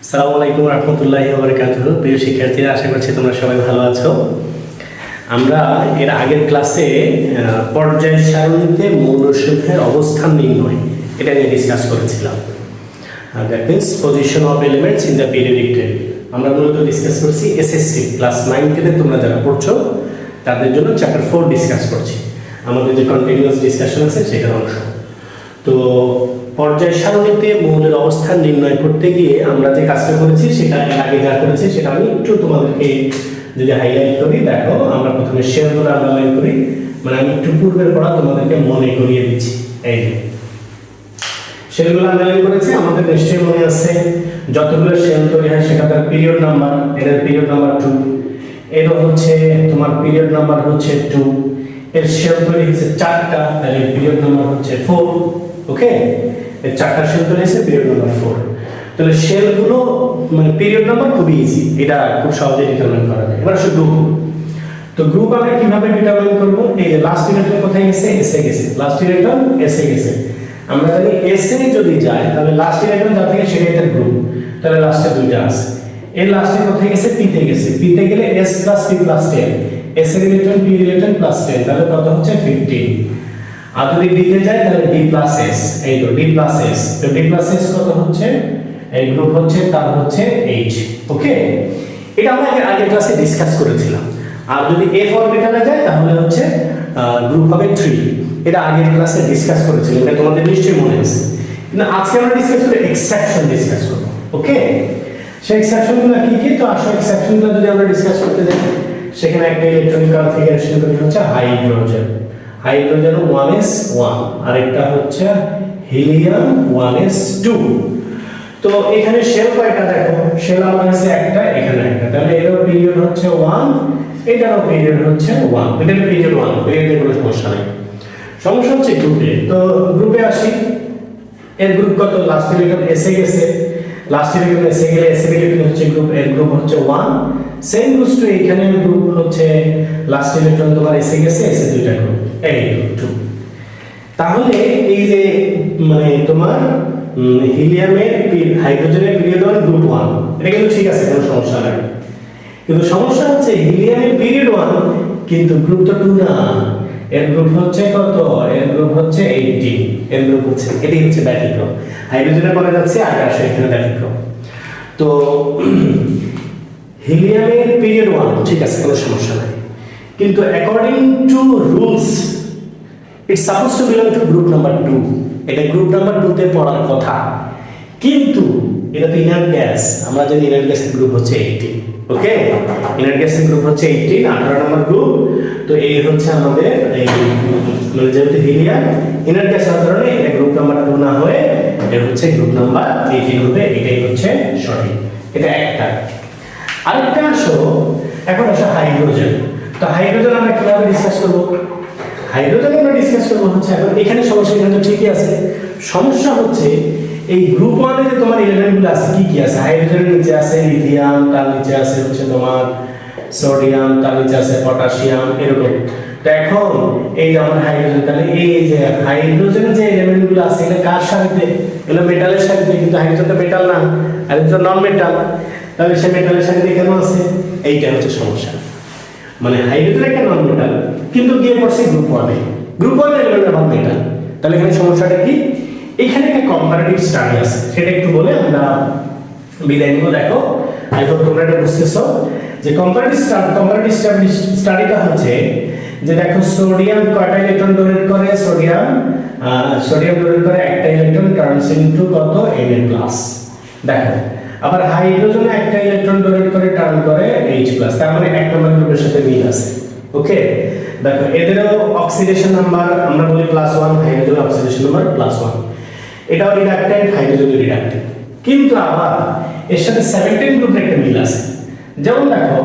আসসালামু আলাইকুম রহমতুল্লাহি ওয়া বারাকাতুহু। প্রিয় শিক্ষার্থীরা, আশা করছি তোমরা সবাই ভালো আছো। আমরা এর আগের ক্লাসে পর্যায় সারণীতে মৌলসমূহের অবস্থান নির্ণয় এটা নিয়ে ডিসকাস করেছিলাম। That means position of elements in the periodic table. আমরা মূলত ডিসকাস করছি এসএসসি ক্লাস 9 থেকে তোমরা যারা পড়ছো তাদের জন্য চ্যাপ্টার 4 ডিসকাস করছি। আমাদের যে কন্টিনিউয়াস ডিসকাশন আছে সেটার অংশ। তো পর্যায় সারণীতে মৌলের অবস্থান নির্ণয় করতে গিয়ে আমরা যে কাজটা করেছি সেটা এর আগে যা করেছি সেটা আমি একটু তোমাদেরকে যদি হাইলাইট করি, দেখো আমরা প্রথমে শেলগুলো আন্ডারলাইন করি, মানে আমি একটু পূর্বের পড়া তোমাদেরকে মনে করিয়ে দিচ্ছি। এই যে শেলগুলো আন্ডারলাইন করেছি, আমাদের নিশ্চয়ই মনে আছে যতগুলো শেল তৈরি হয় সেটা তার পিরিয়ড নাম্বার, এর পিরিয়ড নাম্বার 2, এর হচ্ছে তোমার পিরিয়ড নাম্বার হচ্ছে 2, এর শেল তৈরি হচ্ছে 4টা, তাহলে পিরিয়ড নাম্বার হচ্ছে 4। ওকে, এর 4টা শেল তৈরি হচ্ছে পিরিয়ড নাম্বার 4। তাহলে শেলগুলো মানে পিরিয়ড নাম্বার খুব ইজি, এটা খুব সহজে ডিটারমাইন করা যায়। এবার আসলে গ্রুপ, তো গ্রুপ আমরা কিভাবে ডিটারমাইন করব? এই যে লাস্ট ইলেকট্রন কোথায় গেছে? এসে গেছে, লাস্ট ইলেকট্রন এসে গেছে। আমরা জানি এসে যদি যায় তাহলে লাস্ট ইলেকট্রন যা থাকে সেটাই তার গ্রুপ, তাহলে লাস্টে দুইটা আছে। এর লাস্টে কোথায় গেছে? পিতে গেছে, পিতে গেলে s + p + 10, s এর ইলেকট্রন p ইলেকট্রন + 10, তাহলে কত হচ্ছে 15। আর যদি ডিতে যায় তাহলে d + s, এই তো d + s, তো d + s কত হচ্ছে? এই গ্রুপ হচ্ছে তার হচ্ছে H। ওকে, এটা আমরা আগের ক্লাসে ডিসকাস করেছিলাম। আর যদি f অরবিটালে যায় তাহলে হচ্ছে গ্রুপ হবে 3, এটা আগের ক্লাসে ডিসকাস করেছিলাম, এটা তোমাদের নিশ্চয়ই মনে আছে। কিন্তু আজকে আমরা ডিসকাস করব এক্সেপশন ডিসকাস করব। ওকে, সেই এক্সেপশনগুলো কি কি? তো আসলে এক্সেপশনগুলো যদি আমরা ডিসকাস করতে যাই, সেখানে একটা ইলেকট্রনিক কনফিগারেশন তৈরি হচ্ছে হাইড্রোজেন, হাইড্রোজেন 1s1, আরেকটা হচ্ছে হিলিয়াম 1s2। তো এখানে শেল কয়টা দেখো? শেল আমার আছে একটা, এখানে একটা, তাহলে এরও পিরিয়ড হচ্ছে 1, এটারও পিরিয়ড হচ্ছে 1, এটার পিরিয়ড 1, পিরিয়ডে কোনো সমস্যা নাই। সমস্যা হচ্ছে গ্রুপে। তো গ্রুপে আসি, এর গ্রুপ কত? লাস্ট ইলেকট্রন এসে গেছে, লাস্ট ইলেকট্রন এসে গেলে এসে ইলেকট্রন হচ্ছে গ্রুপ, এর গ্রুপ হচ্ছে 1। সেম গোস টু এখানে গ্রুপ হচ্ছে লাস্ট ইলেকট্রন তোমার এসে গেছে, এসে দুইটা গ্রুপ, এই 2। তাহলে এই যে মানে তোমার হিলিয়ামের হাইড্রোজেনের পিরিয়ড 1 গ্রুপ 1, এটা কিন্তু ঠিক আছে, কোনো সমস্যা নাই। কিন্তু সমস্যা হচ্ছে হিলিয়ামের পিরিয়ড 1 কিন্তু গ্রুপ তো 2 না, এর গ্রুপ হচ্ছে কত? এর গ্রুপ হচ্ছে 18, এর গ্রুপ হচ্ছে, এটাই হচ্ছে ব্যতিক্রম। হাইড্রোজেনের পরে যাচ্ছে আগে আসে, এখানে ব্যতিক্রম। তো হিলিয়ামের পিরিয়ড 1 ঠিক আছে, কোনো সমস্যা নাই, কিন্তু according to rules it's suppose two belong to group number 2, এটা গ্রুপ নাম্বার 2 তে পড়ার কথা, কিন্তু এটা তো ইনার্ট গ্যাস। আমরা জানি ইনার্ট গ্যাসের গ্রুপ হচ্ছে 18। ওকে, ইনার্ট গ্যাসের গ্রুপ হচ্ছে 18, 18 নম্বর গ্রুপ। তো এই হচ্ছে আমাদের এই মানে যেহেতু হিলিয়াম ইনার্ট গ্যাস হওয়ার কারণে এটা গ্রুপ নাম্বার 2 না হয়ে এটা হচ্ছে গ্রুপ নাম্বার 18 হবে, এটাই হচ্ছে সঠিক। এটা একটা। আরেকটা আসো, এখন আসো হাইড্রোজেন। তো হাইড্রোজেন আমরা কিভাবে ডিসকাস করব? হাইড্রোজেন আমরা ডিসকাস করব হচ্ছে এখন এখানে সমস্যা, এখানে তো ঠিকই আছে। সমস্যা হচ্ছে এই গ্রুপ 1 এ যে তোমার এলিমেন্টগুলো আছে কি কি আছে? হাইড্রোজেনের নিচে আছে লিথিয়াম, তার নিচে আছে হচ্ছে তোমার সোডিয়াম, তার নিচে আছে পটাশিয়াম, এরকম। তো এখন এই যে আমার হাইড্রোজেন, তাহলে এই যে হাইড্রোজেনের যে এলিমেন্টগুলো আছে এটা কার সাথে? এগুলো মেটালের সাথে, কিন্তু হাইড্রোজেন তো মেটাল না, হাইড্রোজেন নন মেটাল, তাহলে সে মেটালের সাথে কেন আছে? এইটা হচ্ছে সমস্যা। মানে হাইড্রোজেন একটা নন মেটাল কিন্তু গিয়ে পড়ছে গ্রুপ 1 এ, গ্রুপ 1 এর এলিমেন্ট আবার মেটাল, তাহলে এখানে সমস্যাটা কি? এখানে একটা কম্পারেটিভ স্টাডি আছে, সেটা একটু বলে আমরা বিদায় নিব। দেখো, আই হোপ তোমরা এটা বুঝতেছো যে কম্পারেটিভ স্টাডিটা হচ্ছে যে দেখো সোডিয়াম কয়টা ইলেকট্রন ডোনেট করে? সোডিয়াম ডোনেট করে একটা ইলেকট্রন, টার্নস ইনটু কত? Na+। দেখো আবার হাইড্রোজেন একটা ইলেকট্রন ডোনেট করে, টার্ন করে H+, তার মানে এক নম্বর গ্রুপের সাথে মিল আছে। ওকে, দেখো এদেরও অক্সিডেশন নাম্বার আমরা বলি +1, হাইড্রোজেন অক্সিডেশন নাম্বার +1, এটাও রিডাক্টেন্ট, হাইড্রোজেন রিডাক্টেন্ট। কিন্তু আবার এর সাথে 17 গ্রুপের একটা মিল আছে। যেমন দেখো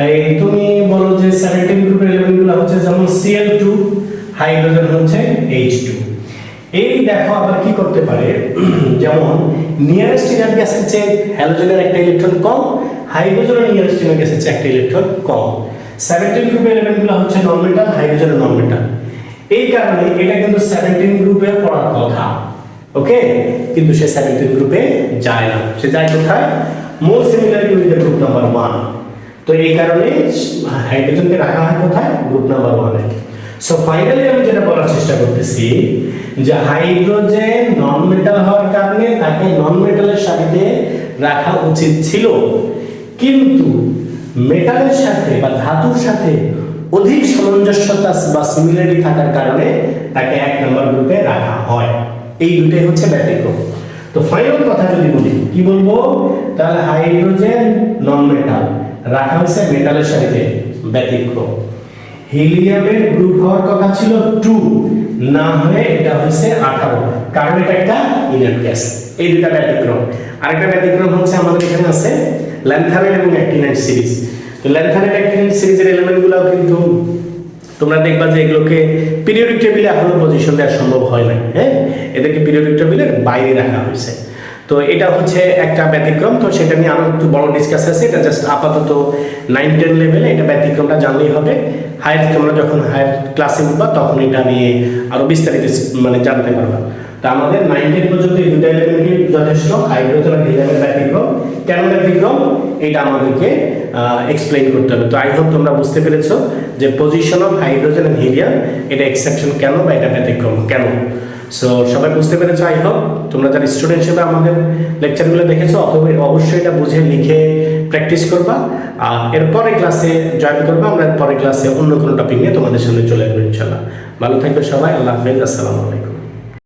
এই তুমি বলো যে 17 গ্রুপের এলিমেন্টগুলো হচ্ছে যেমন Cl2, হাইড্রোজেন হচ্ছে H2। এই দেখো আবার কি করতে পারে, যেমন নিয়ারেস্ট ইনার্ট গ্যাসের চেয়ে হ্যালোজেনের একটা ইলেকট্রন কম, হাইড্রোজেনের নিয়ারেস্ট ইনার্ট গ্যাসের চেয়ে একটা ইলেকট্রন কম। 17 গ্রুপের এলিমেন্টগুলো হচ্ছে নন মেটাল, হাইড্রোজেন নন মেটাল। এই কারণে এটা কিন্তু 17 গ্রুপে পড়ার কথা, ওকে, কিন্তু সে 17 গ্রুপে যায় না, সে যায় কোথায়? More similarity with the group number 1। তো এই কারণে হাইড্রোজেনকে রাখা হয় কোথায়? গ্রুপ নাম্বার 1 এ। সো ফাইনালি আমি যেটা বলার চেষ্টা করতেছি যে হাইড্রোজেন নন মেটাল হওয়ার কারণে তাকে নন মেটালের সাথে রাখা উচিত ছিল, কিন্তু মেটালের সাথে বা ধাতুর সাথে অধিক সামঞ্জস্যতা বা সিমিলারিটি থাকার কারণে তাকে 1 নম্বর গ্রুপে রাখা হয়। এই দুটোই হচ্ছে ব্যতিক্রম। তো ফাইনাল কথা যদি বলি, কি বলবো? তাহলে হাইড্রোজেন নন মেটাল রাখা হয়েছে মেটালের সাথে, ব্যতিক্রম। হিলিয়ামের গ্রুপ হওয়ার কথা ছিল 2, না হয়ে এটা হচ্ছে 18, কারণ এটা একটা ইনার্ট গ্যাস। এই দুটো ব্যতিক্রম। আরেকটা ব্যতিক্রম হচ্ছে আমাদের এখানে আছে ল্যান্থানাইট এবং অ্যাক্টিনাইট সিরিজ। তো ল্যান্থানাইট অ্যাক্টিনাইট সিরিজের এলিমেন্টগুলোও কিন্তু তোমরা দেখবা যে এগুলোকে পিরিয়ডিক টেবিলে এখনো পজিশন দেওয়া সম্ভব হয় না। হ্যাঁ, এদেরকে পিরিয়ডিক টেবিলের বাইরে রাখা হয়েছে। তো এটা হচ্ছে একটা ব্যতিক্রম। তো সেটা নিয়ে আরো একটু বড় ডিসকাস আছে, এটা জাস্ট আপাতত 9-10 লেভেলে এটা ব্যতিক্রমটা জানলেই হবে। হায়ার তোমরা যখন হায়ার ক্লাসে উঠবা তখন এটা নিয়ে আরো বিস্তারিত মানে জানতে পারবা। তো আমাদের 9-10 পর্যন্ত এই দুটো এলিমেন্টই যথেষ্ট। হাইড্রোজেন আর হিলিয়ামের ব্যতিক্রম, কেন ব্যতিক্রম এটা আমাদেরকে এক্সপ্লেইন করতে হবে। তো আই হোপ তোমরা বুঝতে পেরেছো যে position of hydrogen and helium এটা এক্সেপশন কেন বা এটা ব্যতিক্রম কেন। সো সবাই বুঝতে পেরেছো আই হোপ। তোমরা যারা স্টুডেন্ট হিসেবে আমাদের লেকচারগুলো দেখেছো অবশ্যই এটা বুঝে লিখে প্র্যাকটিস করবা, আর এরপরে ক্লাসে জয়েন করবা। আমরা পরের ক্লাসে অন্য কোনো টপিক নিয়ে তোমাদের সামনে চলে আসবো ইনশাআল্লাহ। ভালো থাকবে সবাই। আল্লাহ হাফেজ। আসসালামু আলাইকুম।